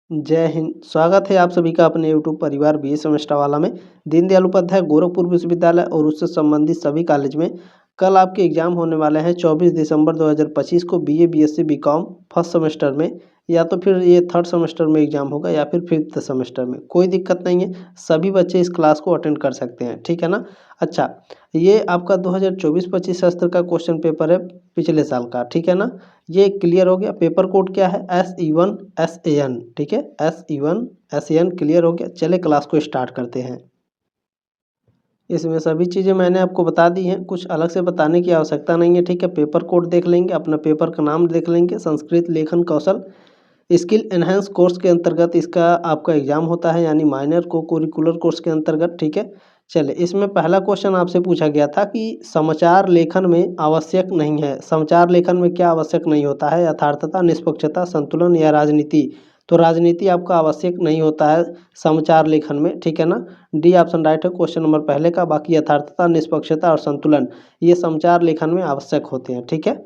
जय हिंद। स्वागत है आप सभी का अपने यूट्यूब परिवार बीए सेमेस्टर वाला में। दीनदयाल उपाध्याय गोरखपुर विश्वविद्यालय और उससे संबंधित सभी कॉलेज में कल आपके एग्जाम होने वाले हैं 24 दिसंबर 2025 को BA BSc BCom first semester में, या तो फिर ये थर्ड सेमेस्टर में एग्जाम होगा या फिर फिफ्थ सेमेस्टर में। कोई दिक्कत नहीं है, सभी बच्चे इस क्लास को अटेंड कर सकते हैं, ठीक है ना। अच्छा, ये आपका 2024-25 सत्र का क्वेश्चन पेपर है पिछले साल का, ठीक है ना। ये क्लियर हो गया। पेपर कोड क्या है? SE1SAN, ठीक है, SE1SAN क्लियर हो गया। चले क्लास को स्टार्ट करते हैं। इसमें सभी चीज़ें मैंने आपको बता दी हैं, कुछ अलग से बताने की आवश्यकता नहीं है, ठीक है। पेपर कोड देख लेंगे, अपना पेपर का नाम देख लेंगे, संस्कृत लेखन कौशल स्किल एनहेंस कोर्स के अंतर्गत इसका आपका एग्जाम होता है, यानी माइनर को करिकुलर कोर्स के अंतर्गत, ठीक है। चलिए, इसमें पहला क्वेश्चन आपसे पूछा गया था कि समाचार लेखन में आवश्यक नहीं है। समाचार लेखन में क्या आवश्यक नहीं होता है? यथार्थता, निष्पक्षता, संतुलन या राजनीति। तो राजनीति आपका आवश्यक नहीं होता है समाचार लेखन में, ठीक है ना। डी ऑप्शन राइट है क्वेश्चन नंबर पहले का। बाकी यथार्थता, निष्पक्षता और संतुलन ये समाचार लेखन में आवश्यक होते हैं, ठीक है।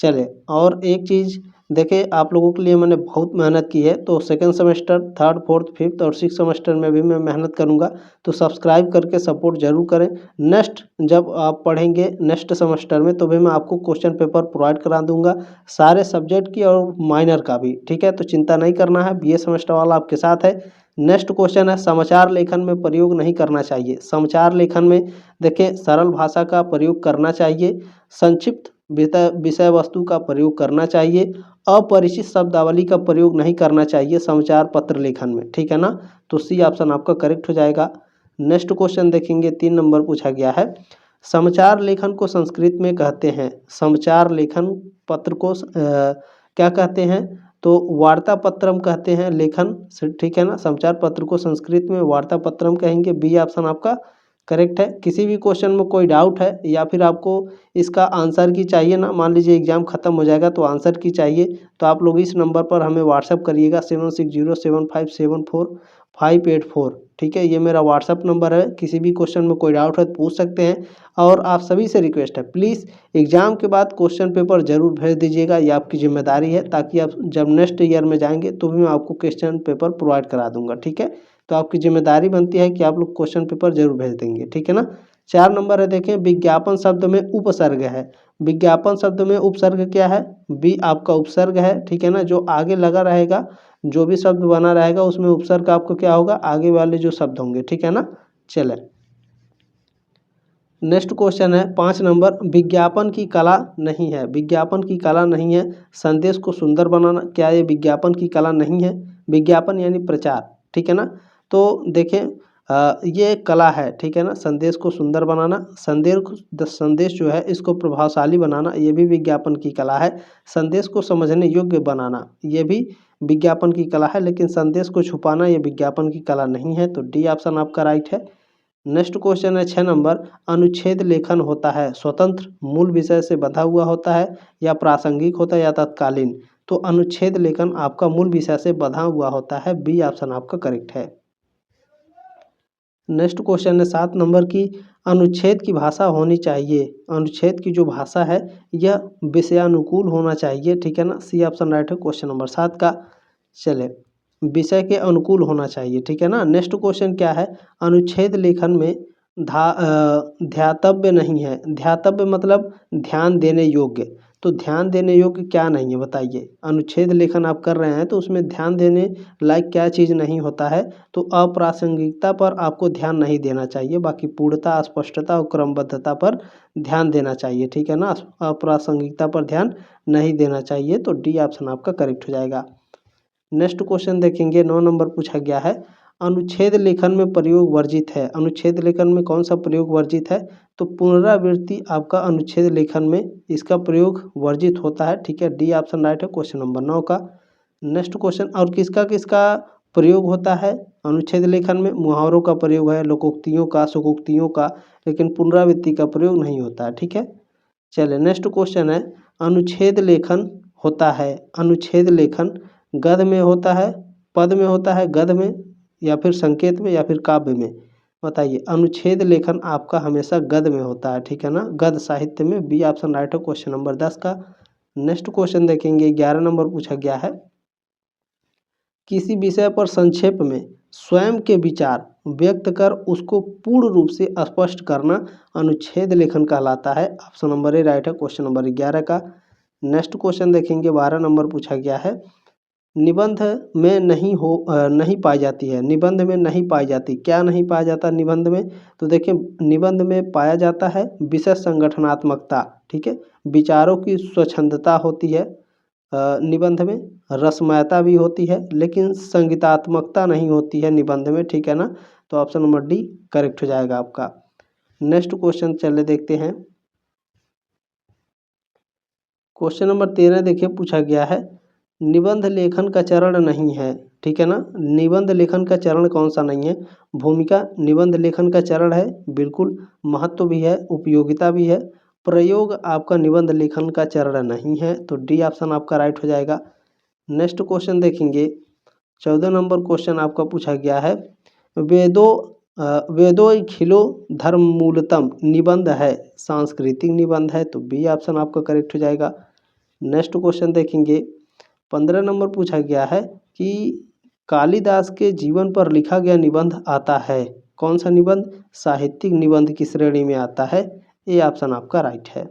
चलिए, और एक चीज़ देखिए, आप लोगों के लिए मैंने बहुत मेहनत की है, तो second semester, third, fourth, fifth और सिक्स सेमेस्टर में भी मैं मेहनत करूंगा, तो सब्सक्राइब करके सपोर्ट जरूर करें। नेक्स्ट जब आप पढ़ेंगे नेक्स्ट सेमेस्टर में, तो भी मैं आपको क्वेश्चन पेपर प्रोवाइड करा दूंगा, सारे सब्जेक्ट की और माइनर का भी, ठीक है। तो चिंता नहीं करना है, बीए सेमेस्टर वाला आपके साथ है। नेक्स्ट क्वेश्चन है, समाचार लेखन में प्रयोग नहीं करना चाहिए। समाचार लेखन में देखिए, सरल भाषा का प्रयोग करना चाहिए, संक्षिप्त विषय वस्तु का प्रयोग करना चाहिए, अपरिचित शब्दावली का प्रयोग नहीं करना चाहिए समाचार पत्र लेखन में, ठीक है ना। तो सी ऑप्शन आपका करेक्ट हो जाएगा। नेक्स्ट क्वेश्चन देखेंगे, 3 नंबर पूछा गया है, समाचार लेखन को संस्कृत में कहते हैं। समाचार लेखन पत्र को क्या कहते हैं? तो वार्ता पत्रम कहते हैं लेखन से, ठीक है ना। समाचार पत्र को संस्कृत में वार्ता पत्रम कहेंगे। बी ऑप्शन आपका करेक्ट है। किसी भी क्वेश्चन में कोई डाउट है या फिर आपको इसका आंसर की चाहिए ना, मान लीजिए एग्जाम खत्म हो जाएगा तो आंसर की चाहिए, तो आप लोग इस नंबर पर हमें व्हाट्सअप करिएगा 7607574584, ठीक है। ये मेरा व्हाट्सअप नंबर है। किसी भी क्वेश्चन में कोई डाउट है तो पूछ सकते हैं। और आप सभी से रिक्वेस्ट है, प्लीज़ एग्जाम के बाद क्वेश्चन पेपर जरूर भेज दीजिएगा, ये आपकी जिम्मेदारी है, ताकि आप जब नेक्स्ट ईयर में जाएंगे तो भी मैं आपको क्वेश्चन पेपर प्रोवाइड करा दूंगा, ठीक है। तो आपकी जिम्मेदारी बनती है कि आप लोग क्वेश्चन पेपर जरूर भेज देंगे, ठीक है ना। 4 नंबर है, देखें, विज्ञापन शब्द में उपसर्ग है। विज्ञापन शब्द में उपसर्ग क्या है? बी आपका उपसर्ग है, ठीक है ना। जो आगे लगा रहेगा, जो भी शब्द बना रहेगा उसमें उपसर्ग आपको क्या होगा? आगे वाले जो शब्द होंगे, ठीक है ना। चले, नेक्स्ट क्वेश्चन है 5 नंबर, विज्ञापन की कला नहीं है। विज्ञापन की कला नहीं है संदेश को सुंदर बनाना, क्या ये विज्ञापन की कला नहीं है? विज्ञापन यानी प्रचार, ठीक है ना। तो देखें, ये कला है, ठीक है ना। संदेश को सुंदर बनाना, संदेश जो है इसको प्रभावशाली बनाना, ये भी विज्ञापन की कला है। संदेश को समझने योग्य बनाना, ये भी विज्ञापन की कला है। लेकिन संदेश को छुपाना ये विज्ञापन की कला नहीं है। तो डी ऑप्शन आपका राइट है। नेक्स्ट क्वेश्चन है 6 नंबर, अनुच्छेद लेखन होता है स्वतंत्र, मूल विषय से बंधा हुआ होता है, या प्रासंगिक होता है, या तत्कालीन। तो अनुच्छेद लेखन आपका मूल विषय से बंधा हुआ होता है। बी ऑप्शन आपका करेक्ट है। नेक्स्ट क्वेश्चन है 7 नंबर की, अनुच्छेद की भाषा होनी चाहिए। अनुच्छेद की जो भाषा है यह विषयानुकूल होना चाहिए, ठीक है ना। सी ऑप्शन राइट है क्वेश्चन नंबर 7 का। चले, विषय के अनुकूल होना चाहिए, ठीक है ना। नेक्स्ट क्वेश्चन क्या है, अनुच्छेद लेखन में ध्यातव्य नहीं है। ध्यातव्य मतलब ध्यान देने योग्य। तो ध्यान देने योग्य क्या नहीं है बताइए? अनुच्छेद लेखन आप कर रहे हैं तो उसमें ध्यान देने लायक क्या चीज़ नहीं होता है? तो अप्रासंगिकता पर आपको ध्यान नहीं देना चाहिए, बाकी पूर्णता, स्पष्टता और क्रमबद्धता पर ध्यान देना चाहिए, ठीक है ना। अप्रासंगिकता पर ध्यान नहीं देना चाहिए। तो डी ऑप्शन आपका करेक्ट हो जाएगा। नेक्स्ट क्वेश्चन देखेंगे, 9 नंबर पूछा गया है, अनुच्छेद लेखन में प्रयोग वर्जित है। अनुच्छेद लेखन में कौन सा प्रयोग वर्जित है? तो पुनरावृत्ति आपका अनुच्छेद लेखन में इसका प्रयोग वर्जित होता है, ठीक है। डी ऑप्शन राइट है क्वेश्चन नंबर 9 का। नेक्स्ट क्वेश्चन, और किसका किसका प्रयोग होता है अनुच्छेद लेखन में? मुहावरों का प्रयोग है, लोकोक्तियों का, सुकोक्तियों का, लेकिन पुनरावृत्ति का प्रयोग नहीं होता है, ठीक है। चलिए, नेक्स्ट क्वेश्चन है, अनुच्छेद लेखन होता है, अनुच्छेद लेखन गद्य में होता है, पद में होता है, गद्य में, या फिर संकेत में, या फिर काव्य में? बताइए। अनुच्छेद लेखन आपका हमेशा गद्य में होता है, ठीक है ना, गद्य साहित्य में। बी ऑप्शन राइट है क्वेश्चन नंबर 10 का। नेक्स्ट क्वेश्चन देखेंगे, 11 नंबर पूछा गया है, किसी विषय पर संक्षेप में स्वयं के विचार व्यक्त कर उसको पूर्ण रूप से स्पष्ट करना अनुच्छेद लेखन कहलाता है। ऑप्शन नंबर ए राइट है क्वेश्चन नंबर 11 का। नेक्स्ट क्वेश्चन देखेंगे 12 नंबर पूछा गया है, निबंध में नहीं पाई जाती है। निबंध में नहीं पाई जाती, क्या नहीं पाया जाता निबंध में? तो देखिए निबंध में पाया जाता है विषय संगठनात्मकता, ठीक है, विचारों की स्वच्छंदता होती है निबंध में, रसमयता भी होती है, लेकिन संगीतात्मकता नहीं होती है निबंध में, ठीक है ना। तो ऑप्शन नंबर डी करेक्ट हो जाएगा आपका। नेक्स्ट क्वेश्चन चले देखते हैं। क्वेश्चन नंबर 13 देखिए पूछा गया है, निबंध लेखन का चरण नहीं है, ठीक है ना। निबंध लेखन का चरण कौन सा नहीं है? भूमिका निबंध लेखन का चरण है, बिल्कुल। महत्व भी है, उपयोगिता भी है। प्रयोग आपका निबंध लेखन का चरण नहीं है, तो डी ऑप्शन आपका राइट हो जाएगा। नेक्स्ट क्वेश्चन देखेंगे 14 नंबर क्वेश्चन आपका पूछा गया है, वेदो खिलो धर्म मूलतम निबंध है, सांस्कृतिक निबंध है, तो बी ऑप्शन आपका करेक्ट हो जाएगा। नेक्स्ट क्वेश्चन देखेंगे 15 नंबर पूछा गया है कि कालिदास के जीवन पर लिखा गया निबंध आता है, कौन सा निबंध? साहित्यिक निबंध की श्रेणी में आता है, ये ऑप्शन आपका राइट है।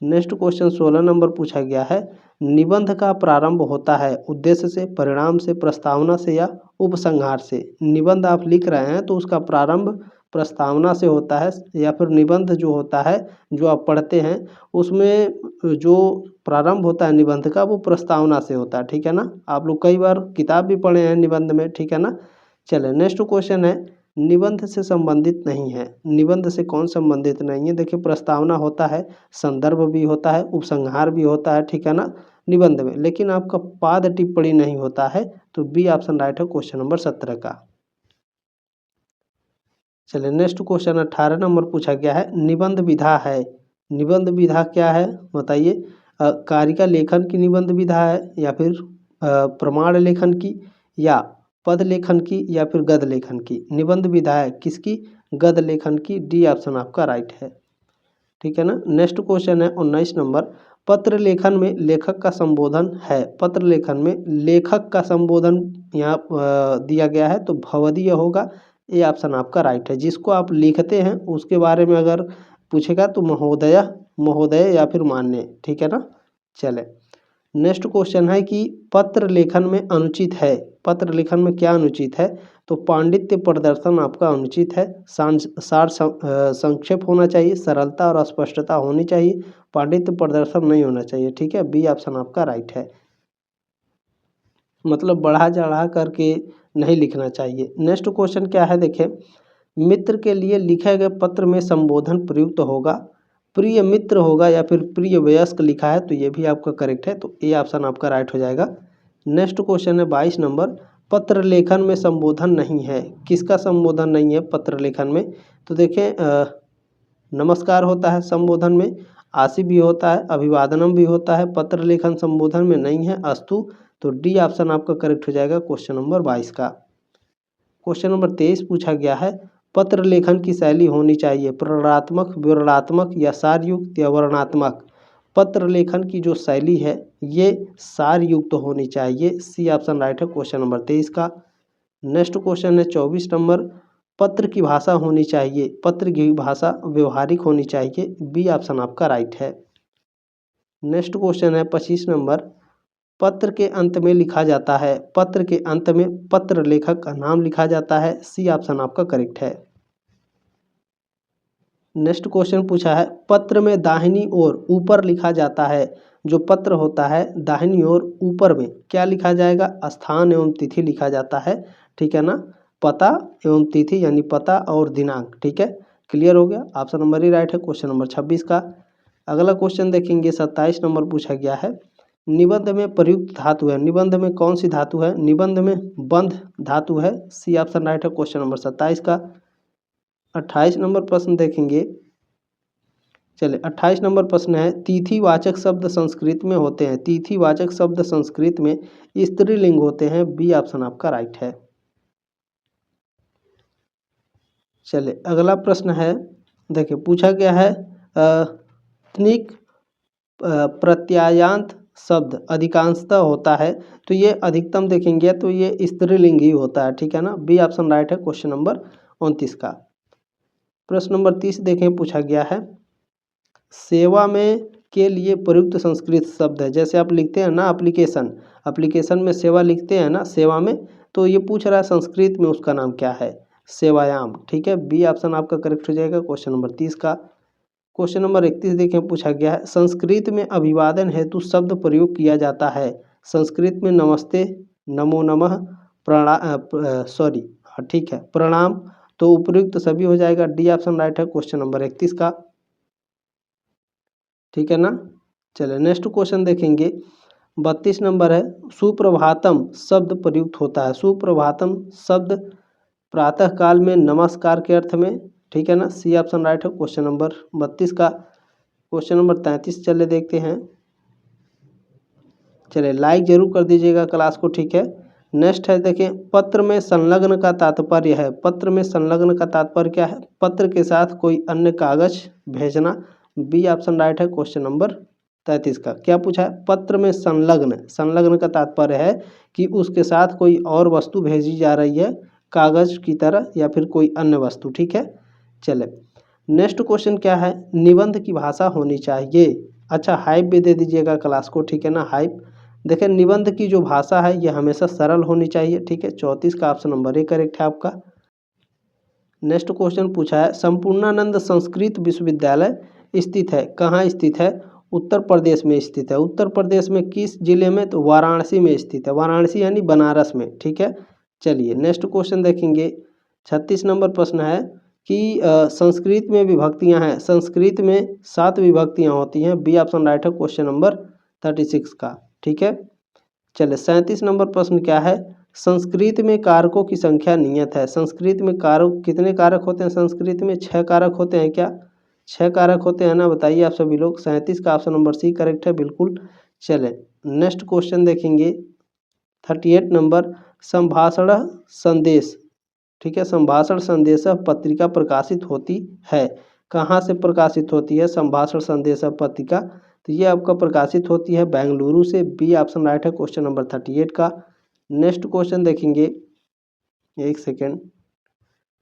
नेक्स्ट क्वेश्चन 16 नंबर पूछा गया है, निबंध का प्रारंभ होता है उद्देश्य से, परिणाम से, प्रस्तावना से या उपसंहार से। निबंध आप लिख रहे हैं तो उसका प्रारंभ प्रस्तावना से होता है, या फिर निबंध जो होता है जो आप पढ़ते हैं उसमें जो प्रारंभ होता है निबंध का वो प्रस्तावना से होता है, ठीक है ना। आप लोग कई बार किताब भी पढ़े हैं निबंध में, ठीक है ना। चले नेक्स्ट क्वेश्चन है, निबंध से संबंधित नहीं है। निबंध से कौन संबंधित नहीं है? देखिए प्रस्तावना होता है, संदर्भ भी होता है, उपसंहार भी होता है, ठीक है ना, निबंध में, लेकिन आपका पाद टिप्पणी नहीं होता है, तो बी ऑप्शन राइट है क्वेश्चन नंबर 17 का। चलिए नेक्स्ट क्वेश्चन 18 नंबर पूछा गया है, निबंध विधा है। निबंध विधा क्या है बताइए? कारिका लेखन की निबंध विधा है, या फिर प्रमाण लेखन की, या पद लेखन की, या फिर गद्य लेखन की। निबंध विधा है किसकी? गद्य लेखन की, डी ऑप्शन आपका राइट है, ठीक है ना। नेक्स्ट क्वेश्चन है 19 नंबर, पत्र लेखन में लेखक का संबोधन है। पत्र लेखन में लेखक का संबोधन यहाँ दिया गया है, तो भवदीय होगा, ये ऑप्शन आपका राइट है। जिसको आप लिखते हैं उसके बारे में अगर पूछेगा तो महोदय, महोदय या फिर मान्य, ठीक है ना। चले नेक्स्ट क्वेश्चन है कि पत्र लेखन में अनुचित है। पत्र लेखन में क्या अनुचित है? तो पांडित्य प्रदर्शन आपका अनुचित है, सार संक्षेप होना चाहिए, सरलता और स्पष्टता होनी चाहिए, पांडित्य प्रदर्शन नहीं होना चाहिए, ठीक है। बी ऑप्शन आपका राइट है, मतलब बढ़ा चढ़ा करके नहीं लिखना चाहिए। नेक्स्ट क्वेश्चन क्या है देखें, मित्र के लिए लिखे गए पत्र में संबोधन प्रयुक्त होगा, प्रिय मित्र होगा या फिर प्रिय वयस्क लिखा है, तो ये भी आपका करेक्ट है, तो ए ऑप्शन आपका राइट हो जाएगा। नेक्स्ट क्वेश्चन है 22 नंबर, पत्र लेखन में संबोधन नहीं है। किसका संबोधन नहीं है पत्र लेखन में? तो देखें नमस्कार होता है संबोधन में, आशी भी होता है, अभिवादनम भी होता है, पत्र लेखन संबोधन में नहीं है, अस्तु, तो डी ऑप्शन आपका करेक्ट हो जाएगा क्वेश्चन नंबर 22 का। क्वेश्चन नंबर 23 पूछा गया है, पत्र लेखन की शैली होनी चाहिए प्रेरणात्मक, विवरणात्मक या सारयुक्त या वर्णनात्मक। पत्र लेखन की जो शैली है ये सारयुक्त होनी चाहिए, सी ऑप्शन राइट है क्वेश्चन नंबर 23 का। नेक्स्ट क्वेश्चन है 24 नंबर, पत्र की भाषा होनी चाहिए, पत्र की भाषा व्यवहारिक होनी चाहिए, बी ऑप्शन आपका राइट है। नेक्स्ट क्वेश्चन है 25 नंबर, पत्र के अंत में लिखा जाता है, पत्र के अंत में पत्र लेखक का नाम लिखा जाता है, सी ऑप्शन आपका करेक्ट है। नेक्स्ट क्वेश्चन पूछा है, पत्र में दाहिनी ओर ऊपर लिखा जाता है, जो पत्र होता है दाहिनी ओर ऊपर में क्या लिखा जाएगा? स्थान एवं तिथि लिखा जाता है, ठीक है ना, पता एवं तिथि यानी पता और दिनांक, ठीक है। क्लियर हो गया, ऑप्शन नंबर ही राइट है क्वेश्चन नंबर 26 का। अगला क्वेश्चन देखेंगे 27 नंबर पूछा गया है, निबंध में प्रयुक्त धातु है। निबंध में कौन सी धातु है? निबंध में बंध धातु है, सी ऑप्शन राइट है क्वेश्चन नंबर 27 का। 28 नंबर प्रश्न देखेंगे, चलिए 28 नंबर प्रश्न है, तिथिवाचक शब्द संस्कृत में होते हैं। तिथिवाचक शब्द संस्कृत में स्त्रीलिंग होते हैं, बी ऑप्शन आपका राइट है। चलिए अगला प्रश्न है, देखिए पूछा गया है तनिक प्रत्यायांत शब्द अधिकांशतः होता है, तो ये अधिकतम देखेंगे तो ये स्त्रीलिंग ही होता है, ठीक है ना। बी ऑप्शन राइट है क्वेश्चन नंबर 29 का। प्रश्न नंबर 30 देखें, पूछा गया है सेवा में के लिए प्रयुक्त संस्कृत शब्द है। जैसे आप लिखते हैं ना एप्लीकेशन, एप्लीकेशन में सेवा लिखते हैं ना, सेवा में, तो ये पूछ रहा है संस्कृत में उसका नाम क्या है, सेवायाम, ठीक है। बी ऑप्शन आपका करेक्ट हो जाएगा क्वेश्चन नंबर 30 का। क्वेश्चन नंबर 31 देखें, पूछा गया है संस्कृत में अभिवादन हेतु शब्द प्रयोग किया जाता है। संस्कृत में नमस्ते, नमो नमः, सॉरी, हाँ ठीक है, प्रणाम, तो उपयुक्त सभी हो जाएगा। डी ऑप्शन राइट है क्वेश्चन नंबर 31 का, ठीक है ना। चलिए नेक्स्ट क्वेश्चन देखेंगे, 32 नंबर है सुप्रभातम शब्द प्रयुक्त होता है। सुप्रभातम शब्द प्रातः काल में नमस्कार के अर्थ में, ठीक है ना। सी ऑप्शन राइट है क्वेश्चन नंबर 32 का। क्वेश्चन नंबर 33 चले देखते हैं। चलिए लाइक जरूर कर दीजिएगा क्लास को, ठीक है। नेक्स्ट है देखिए पत्र में संलग्न का तात्पर्य है। पत्र में संलग्न का तात्पर्य क्या है, पत्र के साथ कोई अन्य कागज भेजना। बी ऑप्शन राइट है क्वेश्चन नंबर 33 का। क्या पूछा है, पत्र में संलग्न, संलग्न का तात्पर्य है कि उसके साथ कोई और वस्तु भेजी जा रही है कागज की तरह या फिर कोई अन्य वस्तु, ठीक है। चले नेक्स्ट क्वेश्चन क्या है, निबंध की भाषा होनी चाहिए। अच्छा हाइप भी दे दीजिएगा क्लास को, ठीक है ना। हाइप देखें, निबंध की जो भाषा है यह हमेशा सरल होनी चाहिए, ठीक है। 34 का ऑप्शन नंबर ए करेक्ट है आपका। नेक्स्ट क्वेश्चन पूछा है संपूर्णानंद संस्कृत विश्वविद्यालय स्थित है, कहाँ स्थित है, उत्तर प्रदेश में स्थित है। उत्तर प्रदेश में किस जिले में, तो वाराणसी में स्थित है। वाराणसी यानी बनारस में, ठीक है। चलिए नेक्स्ट क्वेश्चन देखेंगे, 36 नंबर प्रश्न है कि संस्कृत में विभक्तियां हैं। संस्कृत में 7 विभक्तियां होती हैं। बी ऑप्शन राइट है क्वेश्चन नंबर 36 का, ठीक है। चलिए 37 नंबर प्रश्न क्या है, संस्कृत में कारकों की संख्या नियत है। संस्कृत में कारक कितने कारक होते हैं, संस्कृत में 6 कारक होते हैं क्या, 6 कारक होते हैं ना, बताइए आप सभी लोग। 37 का ऑप्शन नंबर सी करेक्ट है, बिल्कुल। चले नेक्स्ट क्वेश्चन देखेंगे, 38 नंबर संभाषण संदेश, ठीक है। संभाषण संदेश पत्रिका प्रकाशित होती है, कहाँ से प्रकाशित होती है संभाषण संदेश पत्रिका, तो ये आपका प्रकाशित होती है बेंगलुरु से। बी ऑप्शन राइट है क्वेश्चन नंबर 38 का। नेक्स्ट क्वेश्चन देखेंगे, एक सेकेंड।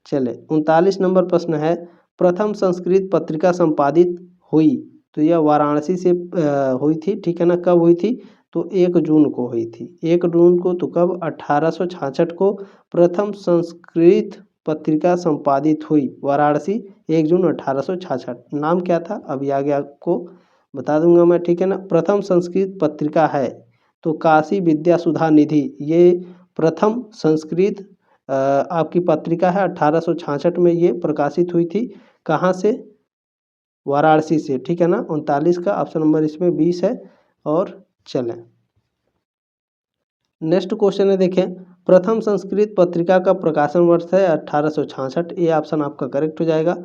चले 39 नंबर प्रश्न है प्रथम संस्कृत पत्रिका संपादित हुई, तो यह वाराणसी से हुई थी, ठीक है ना। कब हुई थी, तो 1 जून को हुई थी, 1 जून को। तो कब, 1866 को प्रथम संस्कृत पत्रिका संपादित हुई वाराणसी, 1 जून 1866। नाम क्या था, अभी आगे आपको बता दूंगा मैं, ठीक है ना। प्रथम संस्कृत पत्रिका है तो काशी विद्या सुधा निधि, ये प्रथम संस्कृत आपकी पत्रिका है। 1866 में ये प्रकाशित हुई थी, कहाँ से, वाराणसी से, ठीक है ना। 39 का ऑप्शन नंबर इसमें 20 है। और चलें नेक्स्ट क्वेश्चन है, देखें प्रथम संस्कृत पत्रिका का प्रकाशन वर्ष है 1866, ये ऑप्शन आपका करेक्ट हो जाएगा।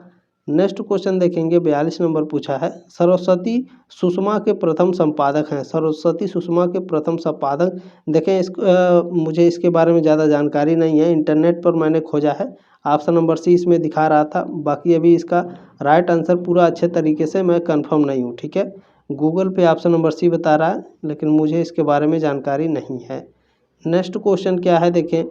नेक्स्ट क्वेश्चन देखेंगे, 42 नंबर पूछा है सरस्वती सुषमा के प्रथम संपादक हैं। सरस्वती सुषमा के प्रथम संपादक, देखें मुझे इसके बारे में ज़्यादा जानकारी नहीं है, इंटरनेट पर मैंने खोजा है। ऑप्शन नंबर सी इसमें दिखा रहा था, बाकी अभी इसका राइट आंसर पूरा अच्छे तरीके से मैं कंफर्म नहीं हूँ, ठीक है। गूगल पे ऑप्शन नंबर सी बता रहा है, लेकिन मुझे इसके बारे में जानकारी नहीं है। नेक्स्ट क्वेश्चन क्या है, देखें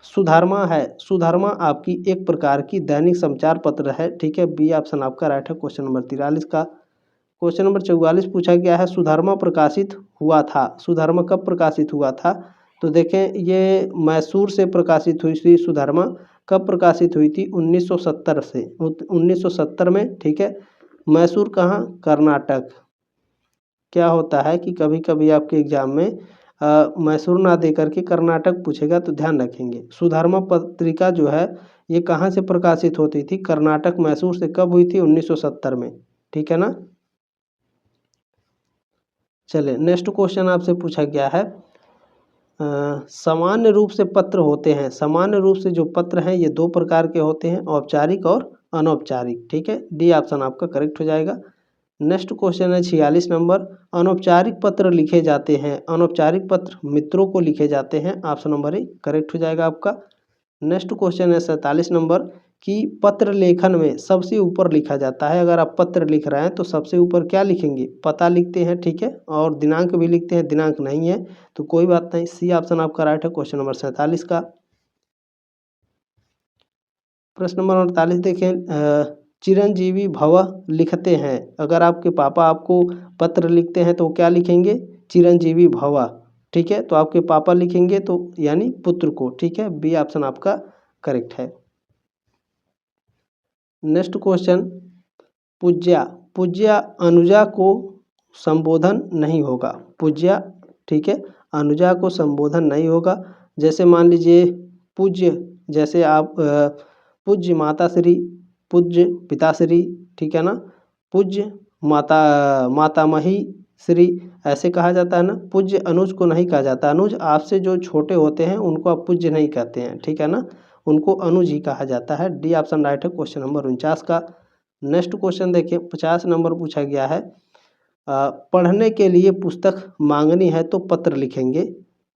सुधर्मा है। सुधर्मा आपकी एक प्रकार की दैनिक समाचार पत्र है, ठीक है। बी ऑप्शन आपका राइट है क्वेश्चन नंबर 43 का। क्वेश्चन नंबर 44 पूछा गया है सुधर्मा प्रकाशित हुआ था। सुधर्मा कब प्रकाशित हुआ था, तो देखें ये मैसूर से प्रकाशित हुई थी। सुधर्मा कब प्रकाशित हुई थी, 1970 से, 1970 में, ठीक है। मैसूर कहाँ, कर्नाटक। क्या होता है कि कभी कभी आपके एग्जाम में मैसूर ना दे करके कर्नाटक पूछेगा, तो ध्यान रखेंगे। सुधर्मा पत्रिका जो है ये कहाँ से प्रकाशित होती थी, कर्नाटक, मैसूर से। कब हुई थी, 1970 में, ठीक है ना। चले नेक्स्ट क्वेश्चन आपसे पूछा गया है सामान्य रूप से पत्र होते हैं। सामान्य रूप से जो पत्र हैं ये 2 प्रकार के होते हैं, औपचारिक और अनौपचारिक, ठीक है। डी ऑप्शन आपका करेक्ट हो जाएगा। नेक्स्ट क्वेश्चन है 46 नंबर अनौपचारिक पत्र लिखे जाते हैं। अनौपचारिक पत्र मित्रों को लिखे जाते हैं, ऑप्शन नंबर ए करेक्ट हो जाएगा आपका। नेक्स्ट क्वेश्चन है 47 नंबर कि पत्र लेखन में सबसे ऊपर लिखा जाता है। अगर आप पत्र लिख रहे हैं तो सबसे ऊपर क्या लिखेंगे, पता लिखते हैं, ठीक है, और दिनांक भी लिखते हैं। दिनांक नहीं है तो कोई बात नहीं, सी ऑप्शन आपका राइट है क्वेश्चन नंबर 47 का। प्रश्न नंबर 48 देखें, चिरंजीवी भव लिखते हैं। अगर आपके पापा आपको पत्र लिखते हैं तो क्या लिखेंगे, चिरंजीवी भव, ठीक है, तो आपके पापा लिखेंगे तो यानी पुत्र को, ठीक है, बी ऑप्शन आपका करेक्ट है। नेक्स्ट क्वेश्चन, पूज्या, पूज्या अनुजा को संबोधन नहीं होगा। पूज्या, ठीक है, अनुजा को संबोधन नहीं होगा। जैसे मान लीजिए पूज्य, जैसे आप पूज्य माताश्री, पूज्य पिताश्री, ठीक है ना, पूज्य मातामही श्री, ऐसे कहा जाता है ना। पूज्य अनुज को नहीं कहा जाता। अनुज आपसे जो छोटे होते हैं उनको आप पूज्य नहीं कहते हैं, ठीक है ना, उनको अनुज ही कहा जाता है। डी ऑप्शन राइट है क्वेश्चन नंबर 49 का। नेक्स्ट क्वेश्चन देखिए, 50 नंबर पूछा गया है, पढ़ने के लिए पुस्तक मांगनी है तो पत्र लिखेंगे,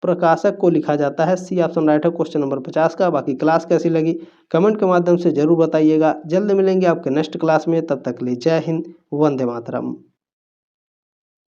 प्रकाशक को लिखा जाता है। सी ऑप्शन राइट है क्वेश्चन नंबर 50 का। बाकी क्लास कैसी लगी कमेंट के माध्यम से जरूर बताइएगा। जल्द मिलेंगे आपके नेक्स्ट क्लास में, तब तक के लिए जय हिंद, वंदे मातरम।